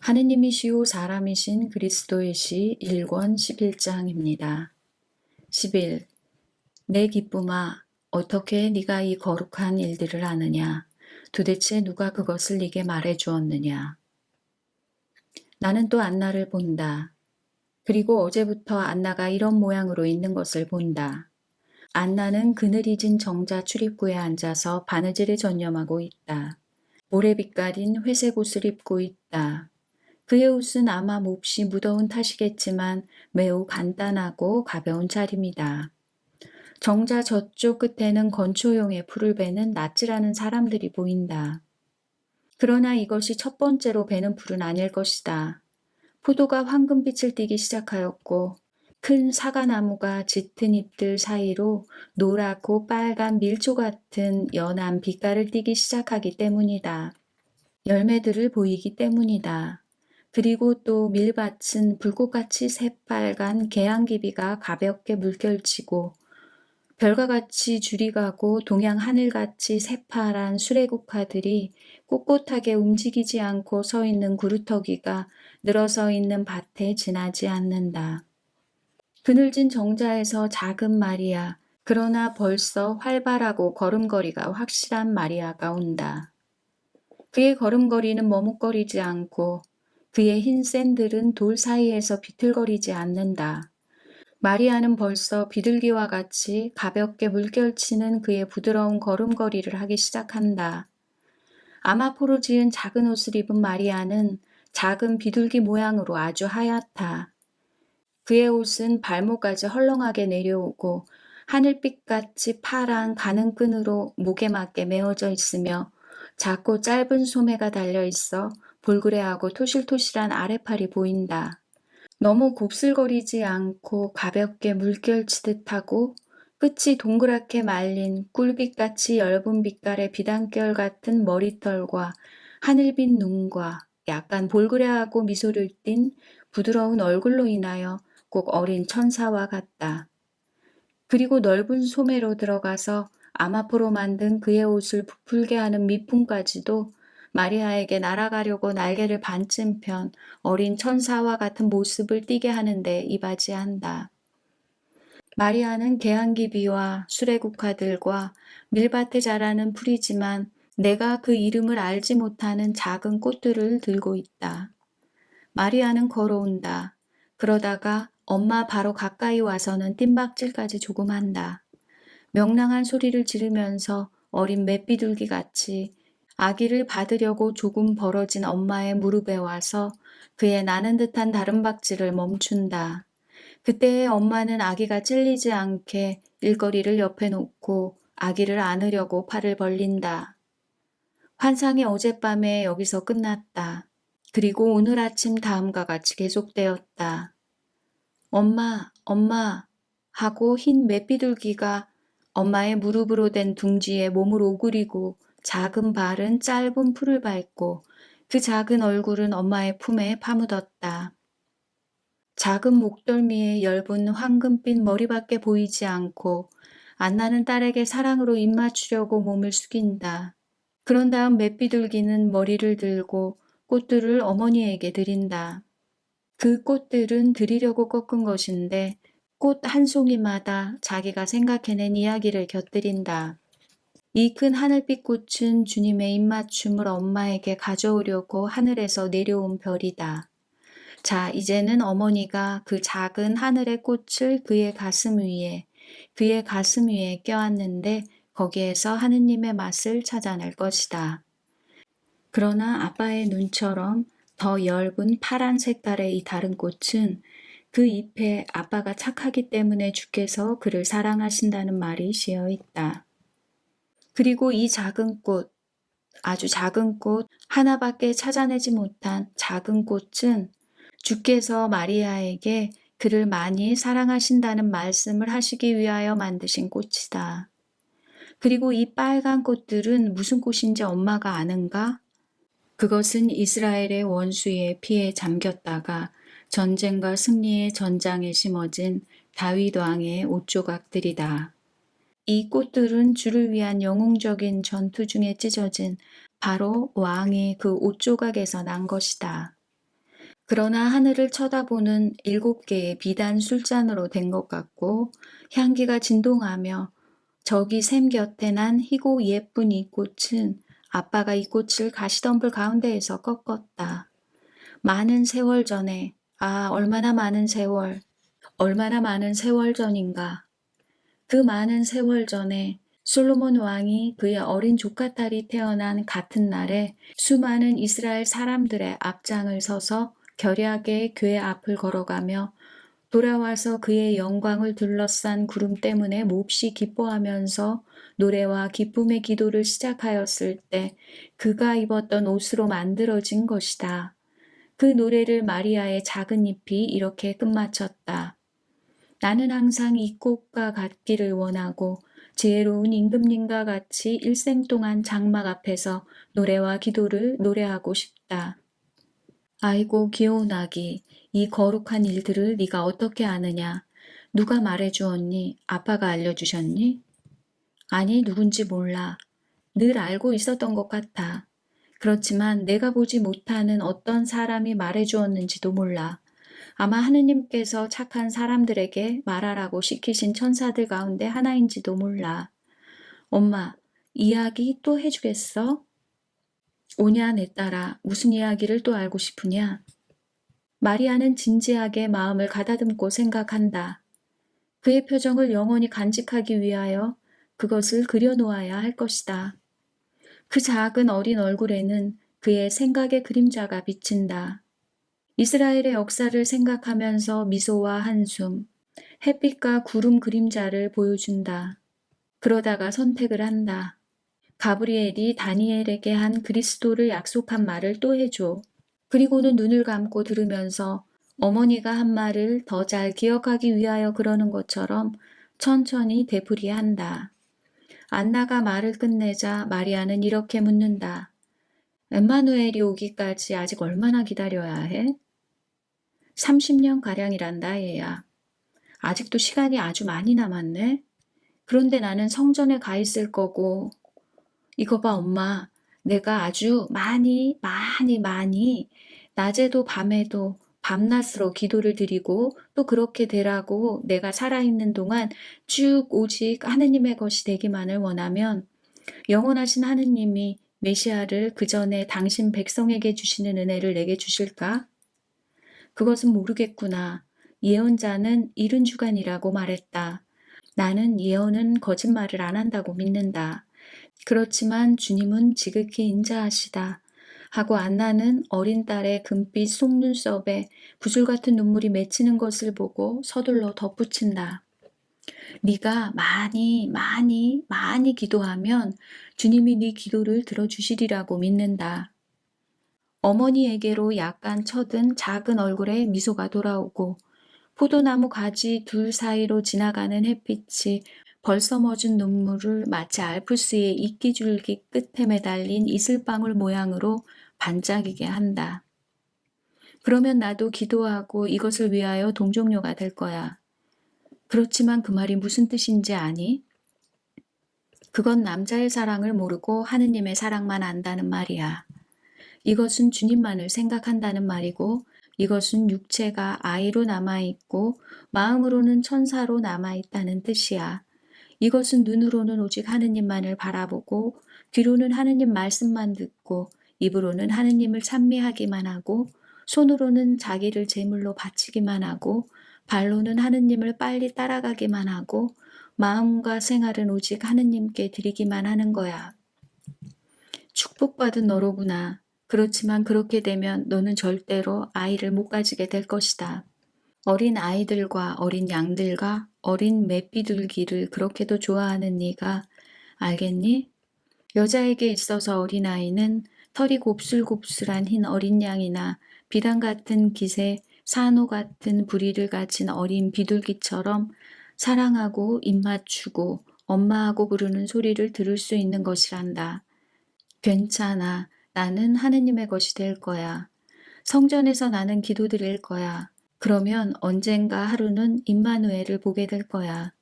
하느님이시오 사람이신 그리스도의 시 1권 11장입니다. 11. 내 기쁨아, 어떻게 네가 이 거룩한 일들을 아느냐? 도대체 누가 그것을 네게 말해 주었느냐? 나는 또 안나를 본다. 그리고 어제부터 안나가 이런 모양으로 있는 것을 본다. 안나는 그늘이 진 정자 출입구에 앉아서 바느질에 전념하고 있다. 모래빛 깔인 회색 옷을 입고 있다. 그의 옷은 아마 몹시 무더운 탓이겠지만 매우 간단하고 가벼운 차림이다. 정자 저쪽 끝에는 건초용의 풀을 베는 낫지라는 사람들이 보인다. 그러나 이것이 첫 번째로 베는 풀은 아닐 것이다. 포도가 황금빛을 띠기 시작하였고 큰 사과나무가 짙은 잎들 사이로 노랗고 빨간 밀조 같은 연한 빛깔을 띠기 시작하기 때문이다. 열매들을 보이기 때문이다. 그리고 또 밀밭은 불꽃같이 새빨간 개양귀비가 가볍게 물결치고 별과 같이 줄이 가고 동양 하늘같이 새파란 수레국화들이 꼿꼿하게 움직이지 않고 서 있는 구루터기가 늘어서 있는 밭에 지나지 않는다. 그늘진 정자에서 작은 마리아, 그러나 벌써 활발하고 걸음걸이가 확실한 마리아가 온다. 그의 걸음걸이는 머뭇거리지 않고 그의 흰 샌들은 돌 사이에서 비틀거리지 않는다. 마리아는 벌써 비둘기와 같이 가볍게 물결치는 그의 부드러운 걸음걸이를 하기 시작한다. 아마포로 지은 작은 옷을 입은 마리아는 작은 비둘기 모양으로 아주 하얗다. 그의 옷은 발목까지 헐렁하게 내려오고 하늘빛같이 파란 가는 끈으로 목에 맞게 메어져 있으며 작고 짧은 소매가 달려 있어 볼그레하고 토실토실한 아래팔이 보인다. 너무 곱슬거리지 않고 가볍게 물결치듯 하고 끝이 동그랗게 말린 꿀빛같이 엷은 빛깔의 비단결 같은 머리털과 하늘빛 눈과 약간 볼그레하고 미소를 띤 부드러운 얼굴로 인하여 꼭 어린 천사와 같다. 그리고 넓은 소매로 들어가서 아마포로 만든 그의 옷을 부풀게 하는 밑품까지도 마리아에게 날아가려고 날개를 반쯤 편 어린 천사와 같은 모습을 띠게 하는데 이바지한다. 마리아는 개항기비와 수레국화들과 밀밭에 자라는 풀이지만 내가 그 이름을 알지 못하는 작은 꽃들을 들고 있다. 마리아는 걸어온다. 그러다가 엄마 바로 가까이 와서는 뜀박질까지 조금 한다. 명랑한 소리를 지르면서 어린 맷비둘기 같이 아기를 받으려고 조금 벌어진 엄마의 무릎에 와서 그의 나는 듯한 다른박질을 멈춘다. 그때의 엄마는 아기가 찔리지 않게 일거리를 옆에 놓고 아기를 안으려고 팔을 벌린다. 환상이 어젯밤에 여기서 끝났다. 그리고 오늘 아침 다음과 같이 계속되었다. 엄마, 엄마 하고 흰 맷비둘기가 엄마의 무릎으로 된 둥지에 몸을 오그리고 작은 발은 짧은 풀을 밟고 그 작은 얼굴은 엄마의 품에 파묻었다. 작은 목덜미에 엷은 황금빛 머리밖에 보이지 않고 안나는 딸에게 사랑으로 입맞추려고 몸을 숙인다. 그런 다음 맷비둘기는 머리를 들고 꽃들을 어머니에게 드린다. 그 꽃들은 드리려고 꺾은 것인데 꽃 한 송이마다 자기가 생각해낸 이야기를 곁들인다. 이 큰 하늘빛 꽃은 주님의 입맞춤을 엄마에게 가져오려고 하늘에서 내려온 별이다. 자, 이제는 어머니가 그 작은 하늘의 꽃을 그의 가슴 위에 껴안는데 거기에서 하느님의 맛을 찾아낼 것이다. 그러나 아빠의 눈처럼 더 엷은 파란 색깔의 이 다른 꽃은 그 잎에 아빠가 착하기 때문에 주께서 그를 사랑하신다는 말이 씌어 있다. 그리고 이 작은 꽃, 아주 작은 꽃, 하나밖에 찾아내지 못한 작은 꽃은 주께서 마리아에게 그를 많이 사랑하신다는 말씀을 하시기 위하여 만드신 꽃이다. 그리고 이 빨간 꽃들은 무슨 꽃인지 엄마가 아는가? 그것은 이스라엘의 원수의 피에 잠겼다가 전쟁과 승리의 전장에 심어진 다윗 왕의 옷조각들이다. 이 꽃들은 주를 위한 영웅적인 전투 중에 찢어진 바로 왕의 그 옷조각에서 난 것이다. 그러나 하늘을 쳐다보는 7개의 비단 술잔으로 된 것 같고 향기가 진동하며 저기 샘 곁에 난 희고 예쁜 이 꽃은 아빠가 이 꽃을 가시덤불 가운데에서 꺾었다. 많은 세월 전에, 얼마나 많은 세월 전인가. 그 많은 세월 전에 솔로몬 왕이 그의 어린 조카딸이 태어난 같은 날에 수많은 이스라엘 사람들의 앞장을 서서 결약의 궤 앞을 걸어가며 돌아와서 그의 영광을 둘러싼 구름 때문에 몹시 기뻐하면서 노래와 기쁨의 기도를 시작하였을 때 그가 입었던 옷으로 만들어진 것이다. 그 노래를 마리아의 작은 잎이 이렇게 끝마쳤다. 나는 항상 이 꽃과 같기를 원하고 지혜로운 임금님과 같이 일생 동안 장막 앞에서 노래와 기도를 노래하고 싶다. 아이고 귀여운 아기, 이 거룩한 일들을 네가 어떻게 아느냐? 누가 말해주었니? 아빠가 알려주셨니? 아니, 누군지 몰라. 늘 알고 있었던 것 같아. 그렇지만 내가 보지 못하는 어떤 사람이 말해주었는지도 몰라. 아마 하느님께서 착한 사람들에게 말하라고 시키신 천사들 가운데 하나인지도 몰라. 엄마, 이야기 또 해주겠어? 오냐 내 딸아, 무슨 이야기를 또 알고 싶으냐? 마리아는 진지하게 마음을 가다듬고 생각한다. 그의 표정을 영원히 간직하기 위하여 그것을 그려놓아야 할 것이다. 그 작은 어린 얼굴에는 그의 생각의 그림자가 비친다. 이스라엘의 역사를 생각하면서 미소와 한숨, 햇빛과 구름 그림자를 보여준다. 그러다가 선택을 한다. 가브리엘이 다니엘에게 한 그리스도를 약속한 말을 또 해줘. 그리고는 눈을 감고 들으면서 어머니가 한 말을 더 잘 기억하기 위하여 그러는 것처럼 천천히 되풀이한다. 안나가 말을 끝내자 마리아는 이렇게 묻는다. 엠마누엘이 오기까지 아직 얼마나 기다려야 해? 30년가량이란다, 얘야. 아직도 시간이 아주 많이 남았네. 그런데 나는 성전에 가 있을 거고, 이거 봐, 엄마. 내가 아주 많이, 낮에도 밤에도 밤낮으로 기도를 드리고 또 그렇게 되라고 내가 살아있는 동안 쭉 오직 하느님의 것이 되기만을 원하면 영원하신 하느님이 메시아를 그 전에 당신 백성에게 주시는 은혜를 내게 주실까? 그것은 모르겠구나. 예언자는 이른 주간이라고 말했다. 나는 예언은 거짓말을 안 한다고 믿는다. 그렇지만 주님은 지극히 인자하시다. 하고 안나는 어린 딸의 금빛 속눈썹에 구슬 같은 눈물이 맺히는 것을 보고 서둘러 덧붙인다. 네가 많이 기도하면 주님이 네 기도를 들어주시리라고 믿는다. 어머니에게로 약간 처든 작은 얼굴에 미소가 돌아오고 포도나무 가지 둘 사이로 지나가는 햇빛이 벌써 멎은 눈물을 마치 알프스의 이끼줄기 끝에 매달린 이슬방울 모양으로 반짝이게 한다. 그러면 나도 기도하고 이것을 위하여 동정녀가 될 거야. 그렇지만 그 말이 무슨 뜻인지 아니? 그건 남자의 사랑을 모르고 하느님의 사랑만 안다는 말이야. 이것은 주님만을 생각한다는 말이고 이것은 육체가 아이로 남아있고 마음으로는 천사로 남아있다는 뜻이야. 이것은 눈으로는 오직 하느님만을 바라보고 귀로는 하느님 말씀만 듣고 입으로는 하느님을 찬미하기만 하고 손으로는 자기를 제물로 바치기만 하고 발로는 하느님을 빨리 따라가기만 하고 마음과 생활은 오직 하느님께 드리기만 하는 거야. 축복받은 너로구나. 그렇지만 그렇게 되면 너는 절대로 아이를 못 가지게 될 것이다. 어린 아이들과 어린 양들과 어린 맷비둘기를 그렇게도 좋아하는 네가 알겠니? 여자에게 있어서 어린아이는 털이 곱슬곱슬한 흰 어린 양이나 비단 같은 깃에 산호 같은 부리를 갖춘 어린 비둘기처럼 사랑하고 입맞추고 엄마하고 부르는 소리를 들을 수 있는 것이란다. 괜찮아. 나는 하느님의 것이 될 거야. 성전에서 나는 기도드릴 거야. 그러면 언젠가 하루는 임마누엘을 보게 될 거야.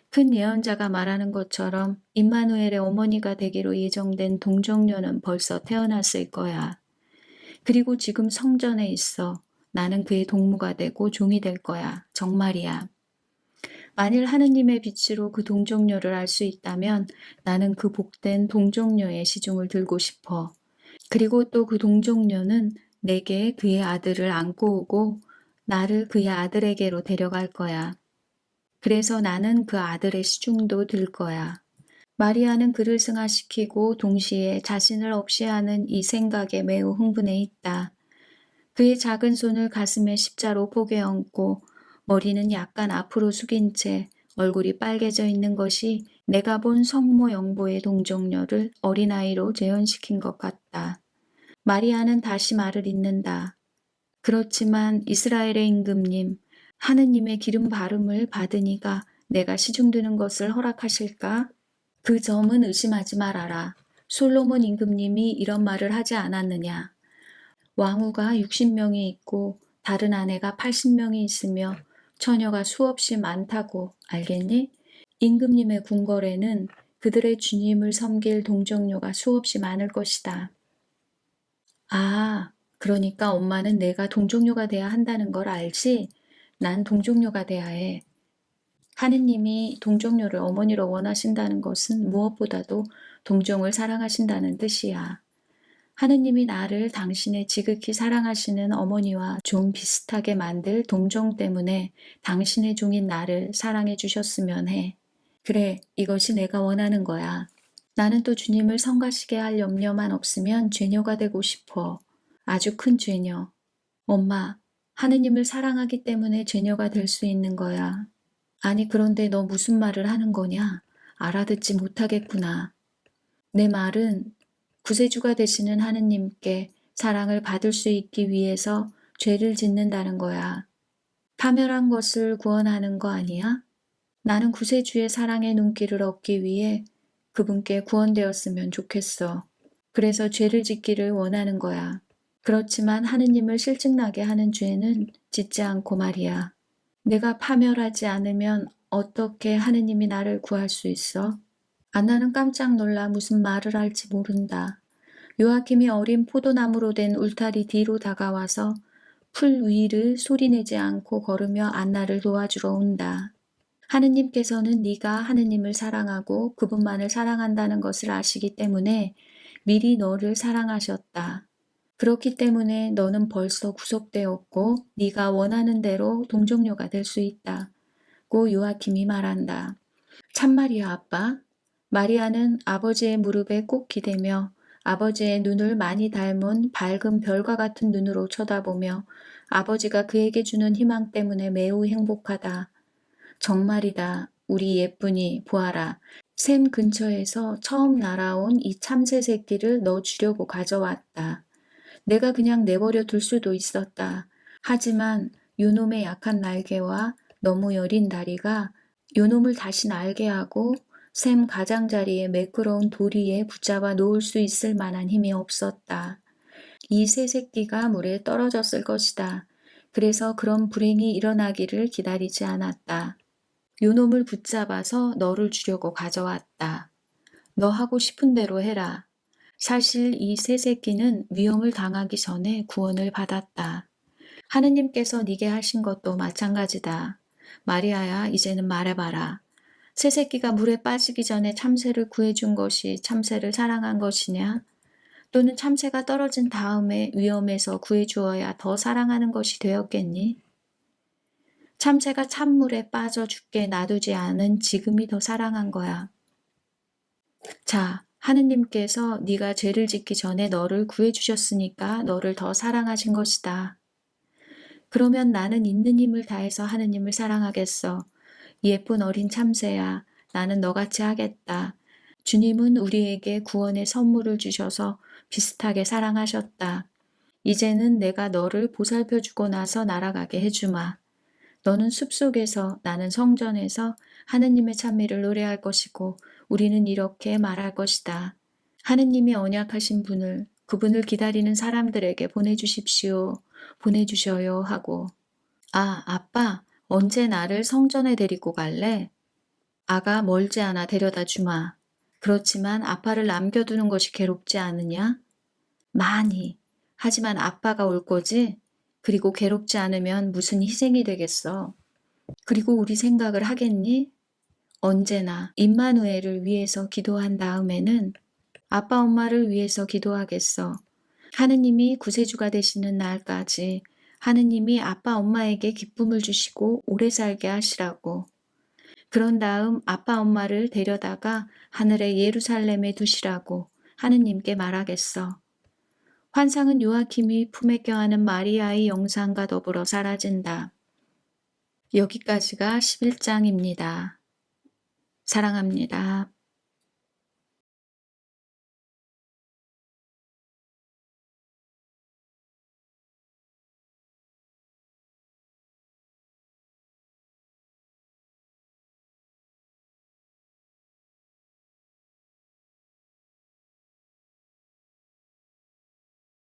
큰 예언자가 말하는 것처럼 임마누엘의 어머니가 되기로 예정된 동정녀는 벌써 태어났을 거야. 그리고 지금 성전에 있어. 나는 그의 동무가 되고 종이 될 거야. 정말이야. 만일 하느님의 빛으로 그 동정녀를 알 수 있다면 나는 그 복된 동정녀의 시중을 들고 싶어. 그리고 또 그 동정녀는 내게 그의 아들을 안고 오고 나를 그의 아들에게로 데려갈 거야. 그래서 나는 그 아들의 시중도 들 거야. 마리아는 그를 승하시키고 동시에 자신을 없이 하는 이 생각에 매우 흥분해 있다. 그의 작은 손을 가슴에 십자로 포개 얹고 머리는 약간 앞으로 숙인 채 얼굴이 빨개져 있는 것이 내가 본 성모 영보의 동정녀를 어린아이로 재현시킨 것 같다. 마리아는 다시 말을 잇는다. 그렇지만 이스라엘의 임금님, 하느님의 기름 바름을 받으니가 내가 시중드는 것을 허락하실까? 그 점은 의심하지 말아라. 솔로몬 임금님이 이런 말을 하지 않았느냐. 왕후가 60명이 있고 다른 아내가 80명이 있으며 처녀가 수없이 많다고 알겠니? 임금님의 궁궐에는 그들의 주님을 섬길 동정녀가 수없이 많을 것이다. 아, 그러니까 엄마는 내가 동정녀가 돼야 한다는 걸 알지? 난 동정녀가 돼야 해. 하느님이 동정녀를 어머니로 원하신다는 것은 무엇보다도 동정을 사랑하신다는 뜻이야. 하느님이 나를 당신의 지극히 사랑하시는 어머니와 좀 비슷하게 만들 동정 때문에 당신의 종인 나를 사랑해 주셨으면 해. 그래, 이것이 내가 원하는 거야. 나는 또 주님을 성가시게 할 염려만 없으면 죄녀가 되고 싶어. 아주 큰 죄녀. 엄마, 하느님을 사랑하기 때문에 죄녀가 될 수 있는 거야. 아니, 그런데 너 무슨 말을 하는 거냐? 알아듣지 못하겠구나. 내 말은 구세주가 되시는 하느님께 사랑을 받을 수 있기 위해서 죄를 짓는다는 거야. 파멸한 것을 구원하는 거 아니야? 나는 구세주의 사랑의 눈길을 얻기 위해 그분께 구원되었으면 좋겠어. 그래서 죄를 짓기를 원하는 거야. 그렇지만 하느님을 실증나게 하는 죄는 짓지 않고 말이야. 내가 파멸하지 않으면 어떻게 하느님이 나를 구할 수 있어? 안나는 깜짝 놀라 무슨 말을 할지 모른다. 요아킴이 어린 포도나무로 된 울타리 뒤로 다가와서 풀 위를 소리내지 않고 걸으며 안나를 도와주러 온다. 하느님께서는 네가 하느님을 사랑하고 그분만을 사랑한다는 것을 아시기 때문에 미리 너를 사랑하셨다. 그렇기 때문에 너는 벌써 구속되었고 네가 원하는 대로 동정녀가 될 수 있다. 고 요아킴이 말한다. 참말이야, 아빠. 마리아는 아버지의 무릎에 꼭 기대며 아버지의 눈을 많이 닮은 밝은 별과 같은 눈으로 쳐다보며 아버지가 그에게 주는 희망 때문에 매우 행복하다. 정말이다. 우리 예쁜이 보아라. 샘 근처에서 처음 날아온 이 참새 새끼를 너 주려고 가져왔다. 내가 그냥 내버려 둘 수도 있었다. 하지만 요놈의 약한 날개와 너무 여린 다리가 요놈을 다시 날게 하고 샘 가장자리에 매끄러운 도리에 붙잡아 놓을 수 있을 만한 힘이 없었다. 이 새 새끼가 물에 떨어졌을 것이다. 그래서 그런 불행이 일어나기를 기다리지 않았다. 요놈을 붙잡아서 너를 주려고 가져왔다. 너 하고 싶은 대로 해라. 사실 이 새 새끼는 위험을 당하기 전에 구원을 받았다. 하느님께서 네게 하신 것도 마찬가지다. 마리아야, 이제는 말해봐라. 새 새끼가 물에 빠지기 전에 참새를 구해준 것이 참새를 사랑한 것이냐? 또는 참새가 떨어진 다음에 위험에서 구해주어야 더 사랑하는 것이 되었겠니? 참새가 찬물에 빠져 죽게 놔두지 않은 지금이 더 사랑한 거야. 자, 하느님께서 네가 죄를 짓기 전에 너를 구해주셨으니까 너를 더 사랑하신 것이다. 그러면 나는 있는 힘을 다해서 하느님을 사랑하겠어. 예쁜 어린 참새야, 나는 너같이 하겠다. 주님은 우리에게 구원의 선물을 주셔서 비슷하게 사랑하셨다. 이제는 내가 너를 보살펴주고 나서 날아가게 해주마. 너는 숲속에서, 나는 성전에서 하느님의 찬미를 노래할 것이고 우리는 이렇게 말할 것이다. 하느님이 언약하신 분을, 그분을 기다리는 사람들에게 보내주십시오. 보내주셔요 하고. 아, 아빠, 언제 나를 성전에 데리고 갈래? 아가 멀지 않아 데려다 주마. 그렇지만 아빠를 남겨두는 것이 괴롭지 않으냐? 많이. 하지만 아빠가 올 거지? 그리고 괴롭지 않으면 무슨 희생이 되겠어? 그리고 우리 생각을 하겠니? 언제나 임마누엘을 위해서 기도한 다음에는 아빠 엄마를 위해서 기도하겠어. 하느님이 구세주가 되시는 날까지 하느님이 아빠 엄마에게 기쁨을 주시고 오래 살게 하시라고. 그런 다음 아빠 엄마를 데려다가 하늘의 예루살렘에 두시라고 하느님께 말하겠어. 환상은 요아킴이 품에 껴안은 마리아의 영상과 더불어 사라진다. 여기까지가 11장입니다. 사랑합니다.